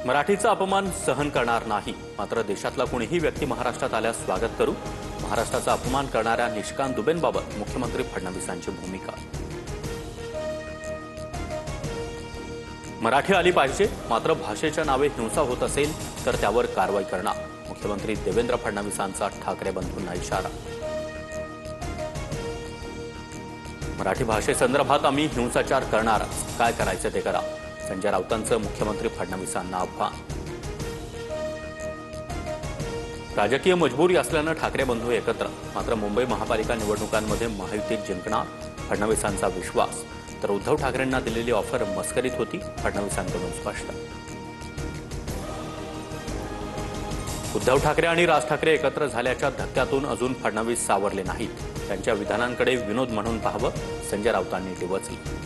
मराठीचा अपमान सहन करणार नाही, मात्र देशातला कोणीही व्यक्ती महाराष्ट्रात आल्यास स्वागत करू. महाराष्ट्राचा अपमान करणाऱ्या निष्कांत दुबेंबाबत मुख्यमंत्री फडणवीसांची भूमिका. मराठी आली पाहिजे, मात्र भाषेच्या नावे हिंसा होत असेल तर त्यावर कारवाई करणार. मुख्यमंत्री देवेंद्र फडणवीसांचा ठाकरे बंधूंना इशारा. मराठी भाषेसंदर्भात आम्ही हिंसाचार करणार, काय करायचं ते करा. संजय राऊतांचं मुख्यमंत्री फडणवीसांना आव्हान. राजकीय मजबुरी असल्यानं ठाकरे बंधू एकत्र, मात्र मुंबई महापालिका निवडणुकांमध्ये महायुतीत जिंकणार फडणवीसांचा विश्वास. तर उद्धव ठाकरेंना दिलेली ऑफर मस्करीत होती, फडणवीसांकडून स्पष्ट. उद्धव ठाकरे आणि राज ठाकरे एकत्र झाल्याच्या धक्क्यातून अजून फडणवीस सावरले नाहीत. त्यांच्या विधानांकडे विनोद म्हणून पाहावं, संजय राऊतांनी डिवचलं.